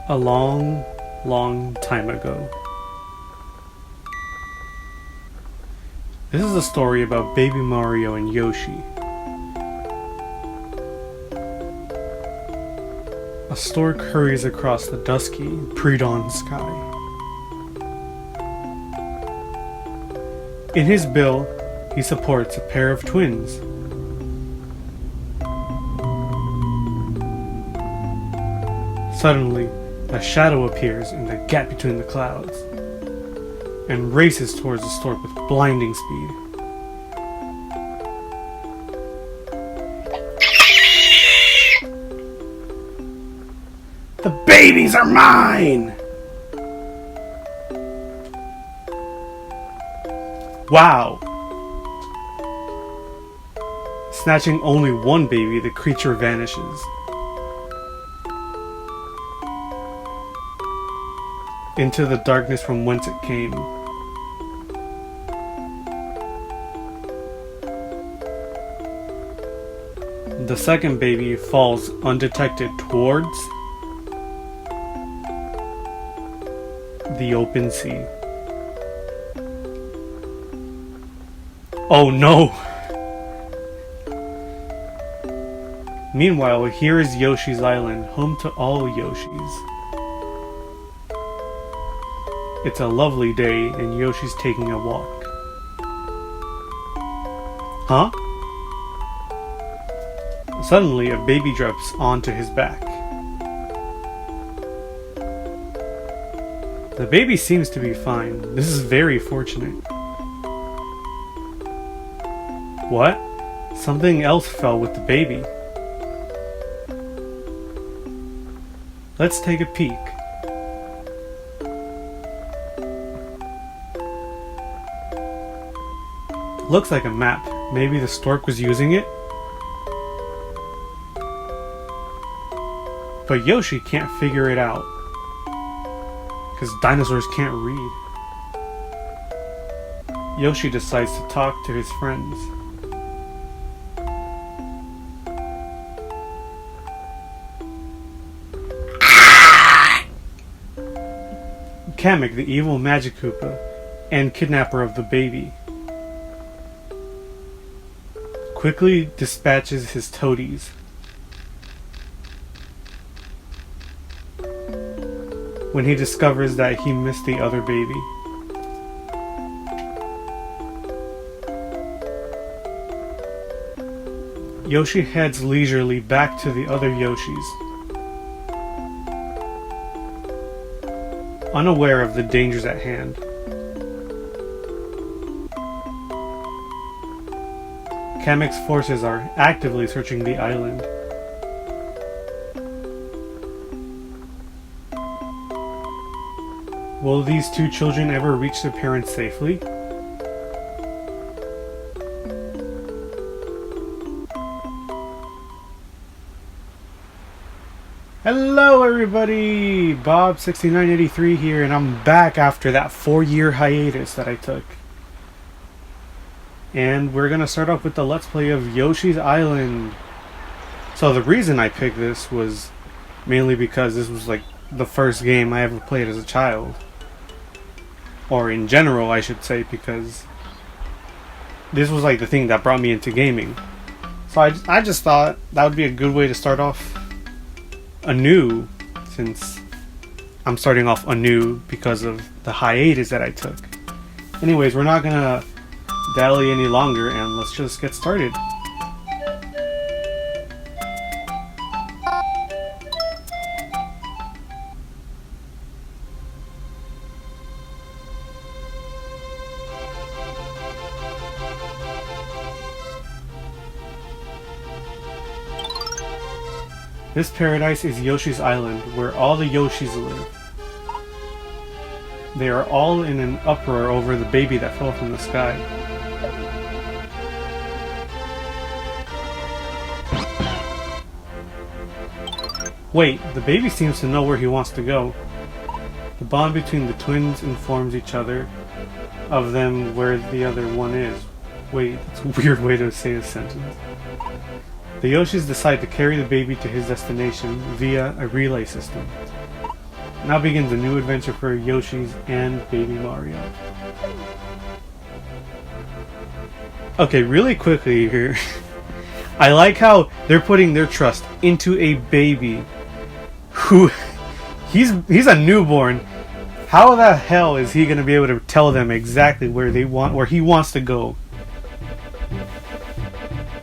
A long, long time ago. This is a story about baby Mario and Yoshi. A stork hurries across the dusky, pre-dawn sky. In his bill, he supports a pair of twins. Suddenly, a shadow appears in the gap between the clouds and races towards the stork with blinding speed. The babies are mine! Wow! Snatching only one baby, the creature vanishes. Into the darkness from whence it came. The second baby falls undetected towards the open sea. Oh no! Meanwhile, here is Yoshi's Island, home to all Yoshis. It's a lovely day and Yoshi's taking a walk. Huh? Suddenly, a baby drops onto his back. The baby seems to be fine. This is very fortunate. What? Something else fell with the baby. Let's take a peek. Looks like a map. Maybe the stork was using it? But Yoshi can't figure it out. Because dinosaurs can't read. Yoshi decides to talk to his friends. Kamek, the evil Magic Koopa, and kidnapper of the baby, quickly dispatches his toadies. When he discovers that he missed the other baby. Yoshi heads leisurely back to the other Yoshis, unaware of the dangers at hand. Kamek's forces are actively searching the island. Will these two children ever reach their parents safely? Hello everybody! Bob6983 here, and I'm back after that 4-year hiatus that I took. And we're gonna start off with the Let's Play of Yoshi's Island. So the reason I picked this was mainly because this was like the first game I ever played as a child. Or in general, I should say, because this was like the thing that brought me into gaming. So I just thought that would be a good way to start off anew, since I'm starting off anew because of the hiatus that I took. Anyways, we're not gonna dally any longer and let's just get started. This paradise is Yoshi's Island, where all the Yoshis live. They are all in an uproar over the baby that fell from the sky. Wait, the baby seems to know where he wants to go. The bond between the twins informs each other of them where the other one is. Wait, that's a weird way to say this sentence. The Yoshis decide to carry the baby to his destination via a relay system. Now begins a new adventure for Yoshi's and Baby Mario. Okay, really quickly here. I like how they're putting their trust into a baby who he's a newborn. How the hell is he gonna be able to tell them exactly where he wants to go?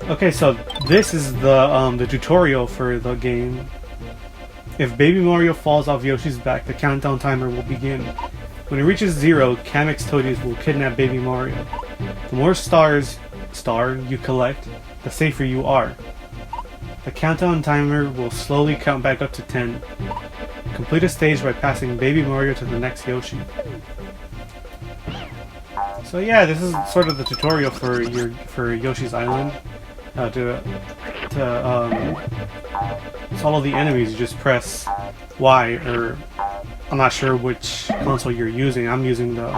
Okay, so this is the tutorial for the game. If Baby Mario falls off Yoshi's back, the countdown timer will begin. When it reaches 0, Kamek's toadies will kidnap Baby Mario. The more stars you collect, the safer you are. The countdown timer will slowly count back up to 10. Complete a stage by passing Baby Mario to the next Yoshi. So yeah, this is sort of the tutorial for Yoshi's Island. To follow the enemies, you just press Y, or I'm not sure which console you're using. I'm using the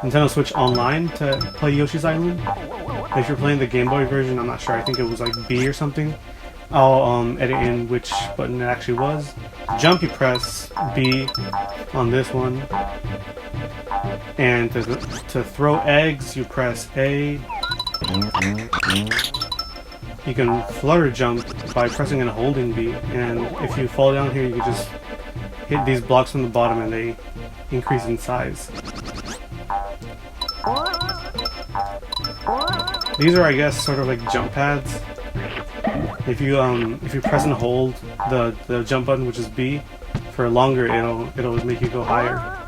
Nintendo Switch Online to play Yoshi's Island. If you're playing the Game Boy version, I'm not sure. I think it was like B or something. I'll edit in which button it actually was. To jump, you press B on this one. And to throw eggs, you press A. You can flutter jump by pressing and holding B, and if you fall down here, you can just hit these blocks from the bottom and they increase in size. These are, I guess, sort of like jump pads. If you press and hold the jump button, which is B, for longer, it'll make you go higher.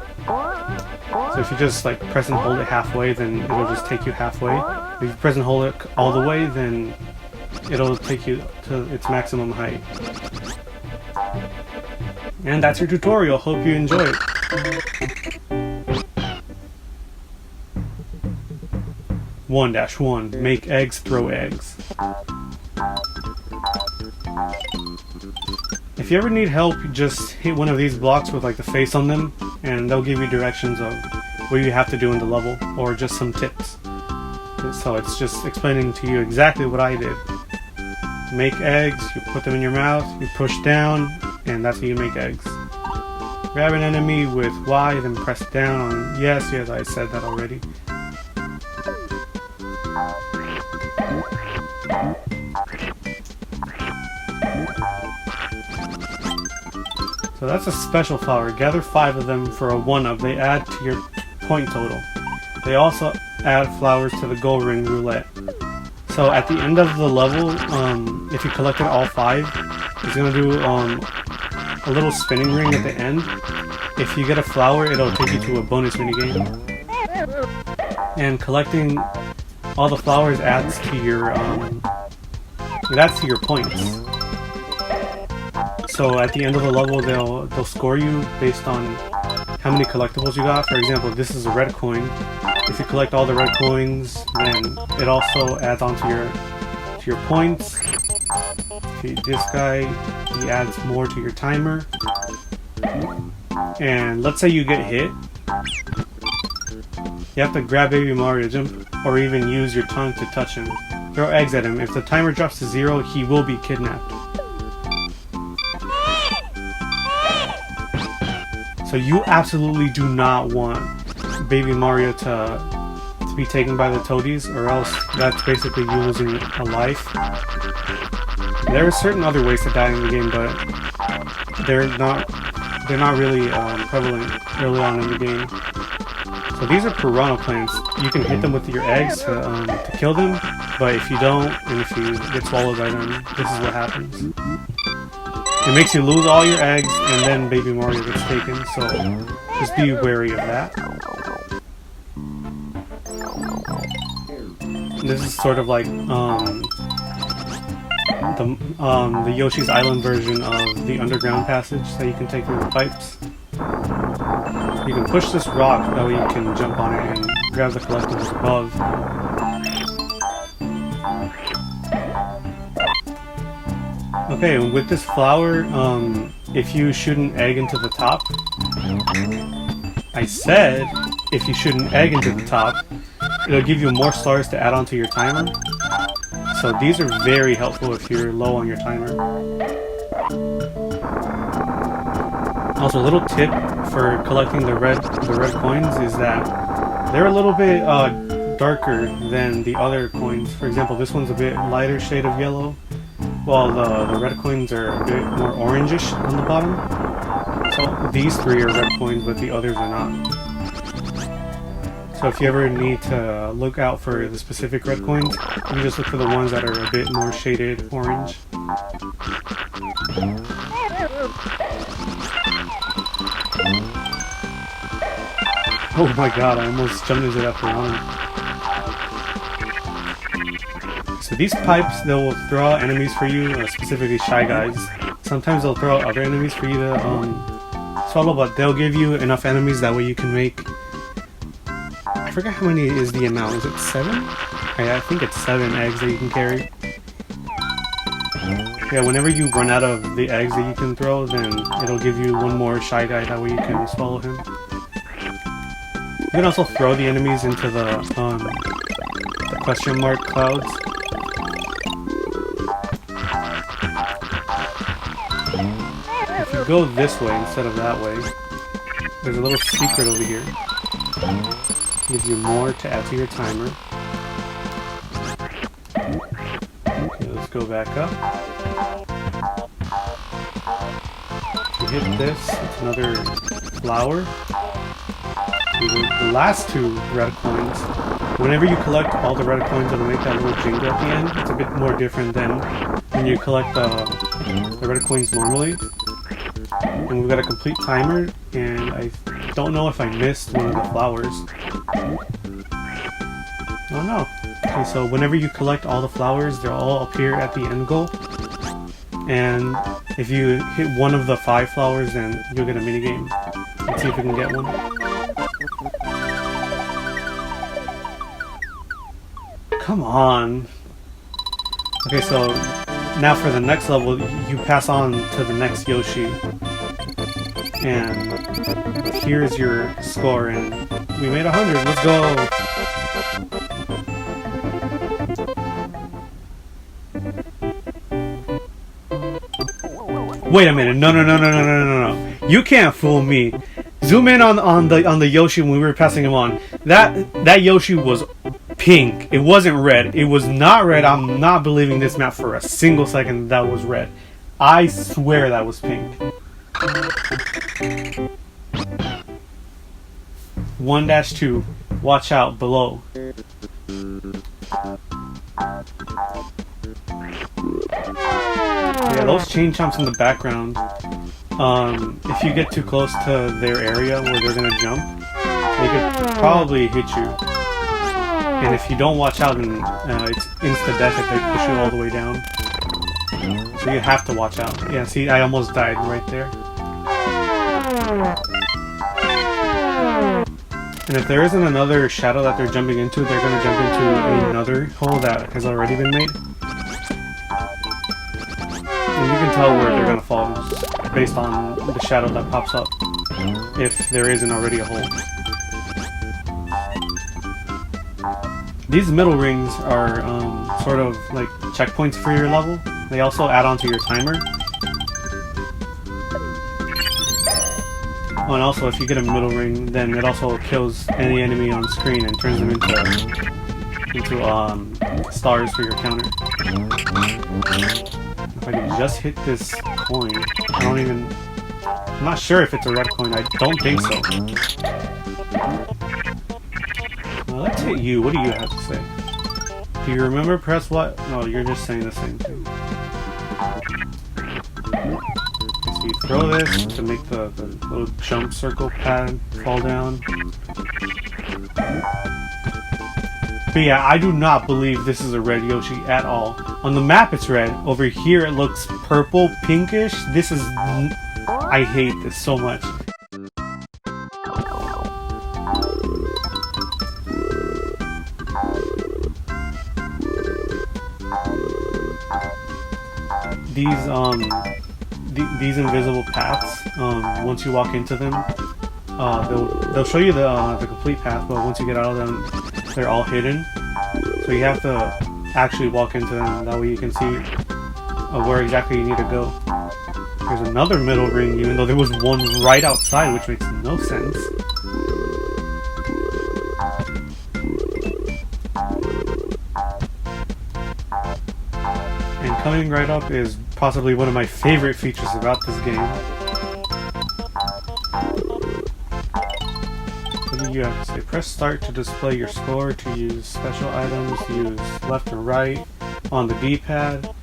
So if you just like press and hold it halfway, then it'll just take you halfway. If you press and hold it all the way, then it'll take you to its maximum height. And that's your tutorial. Hope you enjoy it. (1-1) Make eggs, throw eggs. If you ever need help, you just hit one of these blocks with like the face on them, and they'll give you directions of what you have to do in the level, or just some tips. So it's just explaining to you exactly what I did. Make eggs, you put them in your mouth, you push down, and that's how you make eggs. Grab an enemy with Y, then press down on yes, I said that already. So that's a special flower. Gather 5 of them for a 1-up. They add to your point total. They also add flowers to the gold ring roulette. So at the end of the level, if you collected all 5, it's going to do a little spinning ring at the end. If you get a flower, it'll take you to a bonus minigame. And collecting all the flowers adds to your points. So at the end of the level, they'll score you based on how many collectibles you got. For example, if this is a red coin. If you collect all the red coins, then it also adds on to your points. This guy, he adds more to your timer. And let's say you get hit. You have to grab Baby Mario, jump, or even use your tongue to touch him. Throw eggs at him. If the timer drops to 0, he will be kidnapped. So you absolutely do not want Baby Mario to be taken by the toadies, or else that's basically you losing a life. There are certain other ways to die in the game, but they're not really prevalent early on in the game. So these are piranha plants. You can hit them with your eggs to kill them, but if you don't, and if you get swallowed by them, this is what happens. It makes you lose all your eggs, and then Baby Mario gets taken, so just be wary of that. This is sort of like the Yoshi's Island version of the underground passage that you can take through the pipes. You can push this rock, that way you can jump on it and grab the collectibles above. Okay, and with this flower, if you shoot an egg into the top, I said if you shoot an egg into the top, it'll give you more stars to add onto your timer. So these are very helpful if you're low on your timer. Also, a little tip for collecting the red coins is that they're a little bit darker than the other coins. For example, this one's a bit lighter shade of yellow, while the red coins are a bit more orangish on the bottom. So these three are red coins, but the others are not. So if you ever need to look out for the specific red coins, you just look for the ones that are a bit more shaded orange. Oh my god, I almost jumped into that piranha. So these pipes, they will throw out enemies for you, specifically Shy Guys. Sometimes they'll throw out other enemies for you to swallow, but they'll give you enough enemies that way you can make... I forget how many is the amount. Is it 7? I think it's 7 eggs that you can carry. Yeah, whenever you run out of the eggs that you can throw, then it'll give you one more Shy Guy, that way you can swallow him. You can also throw the enemies into the question mark clouds. If you go this way instead of that way, there's a little secret over here. Gives you more to add to your timer. Okay, let's go back up. You hit this, it's another flower. The last 2 red coins. Whenever you collect all the red coins, it'll make that little jingle at the end. It's a bit more different than when you collect the red coins normally. And we've got a complete timer, and I don't know if I missed one of the flowers. Oh no. Okay, so whenever you collect all the flowers, they'll all appear at the end goal. And if you hit one of the 5 flowers, then you'll get a minigame. Let's see if we can get one. Come on. Okay, so now for the next level, you pass on to the next Yoshi. And here's your score, and we made 100. Let's go! Wait a minute! No! You can't fool me. Zoom in on the Yoshi when we were passing him on. That Yoshi was pink. It wasn't red. It was not red. I'm not believing this map for a single second that was red. I swear that was pink. 1-2. Watch out below. Yeah, those chain chomps in the background. If you get too close to their area where they're gonna jump, they could probably hit you. And if you don't watch out, then it's insta-death if they push you all the way down. So you have to watch out. Yeah, see, I almost died right there. And if there isn't another shadow that they're jumping into, they're going to jump into another hole that has already been made. And you can tell where they're going to fall just based on the shadow that pops up, if there isn't already a hole. These middle rings are sort of like checkpoints for your level. They also add on to your timer. Oh, and also if you get a middle ring, then it also kills any enemy on screen and turns them into stars for your counter. If I could just hit this coin, I'm not sure if it's a red coin, I don't think so. Well, let's hit you. What do you have to say? Do you remember press what? No, you're just saying the same thing. So you throw this to make the little jump circle pad fall down. But yeah, I do not believe this is a red Yoshi at all. On the map it's red. Over here it looks purple, pinkish. This is... I hate this so much. These invisible paths, once you walk into them, they'll show you the complete path, but once you get out of them, they're all hidden. So you have to actually walk into them, that way you can see where exactly you need to go. There's another middle ring, even though there was one right outside, which makes no sense. And coming right up is possibly one of my favorite features about this game. What do you have to say? Press start to display your score, to use special items, use left or right on the D-pad.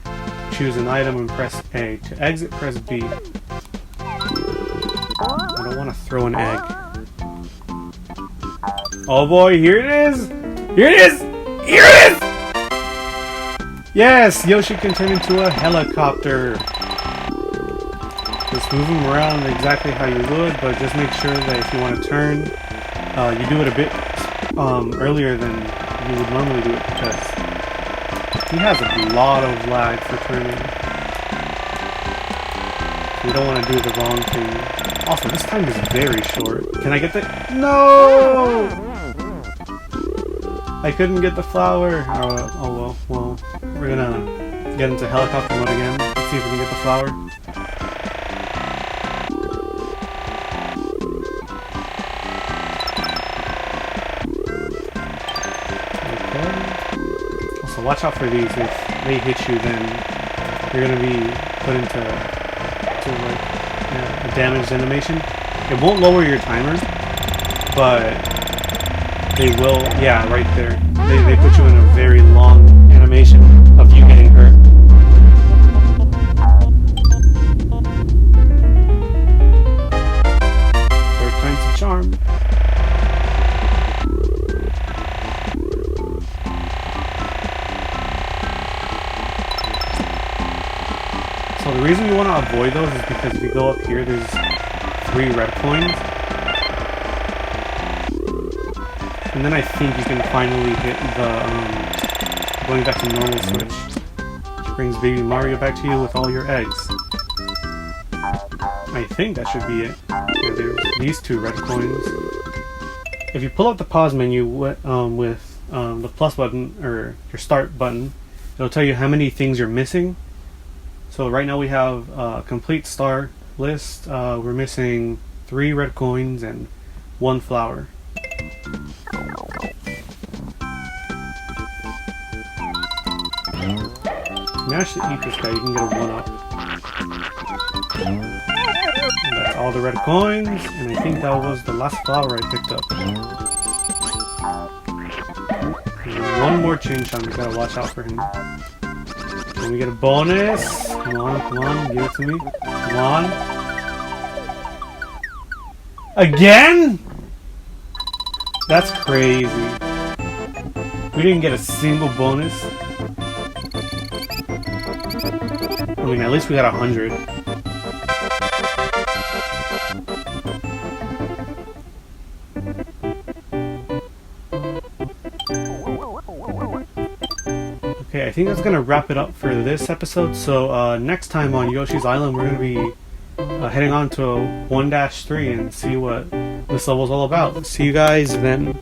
Choose an item and press A. To exit, press B. I don't want to throw an egg. Oh boy, here it is! Here it is! Here it is! Yes! Yoshi can turn into a helicopter. Just move him around exactly how you would, but just make sure that if you want to turn, you do it a bit earlier than you would normally do it, because he has a lot of lag for turning. You don't want to do the wrong thing. Also, this time is very short. Can I get the... No! I couldn't get the flower. Oh well. We're gonna get into helicopter mode again. Let's see if we can get the flower. Okay. Also, watch out for these. If they hit you, then you're gonna be put into like a damaged animation. It won't lower your timer, but they will. Yeah, right there. They put you in a very long animation of you getting hurt. Third time's the charm. So the reason you want to avoid those is because if you go up here, there's 3 red coins. And then I think you can finally hit the going back to normal switch, which brings Baby Mario back to you with all your eggs. I think that should be it. Yeah, there's these 2 red coins. If you pull up the pause menu with the plus button or your start button, it'll tell you how many things you're missing. So right now we have a complete star list. We're missing 3 red coins and 1 flower. Mash to eat this guy, you can get a 1-up. And that's all the red coins, and I think that was the last flower I picked up. There's 1 more chain shot, we gotta watch out for him. Can we get a bonus? Come on, give it to me. Come on. Again? That's crazy. We didn't get a single bonus. I mean, at least we got 100. Okay, I think that's gonna wrap it up for this episode. So next time on Yoshi's Island, we're gonna be heading on to 1-3 and see what this level's all about. See you guys then.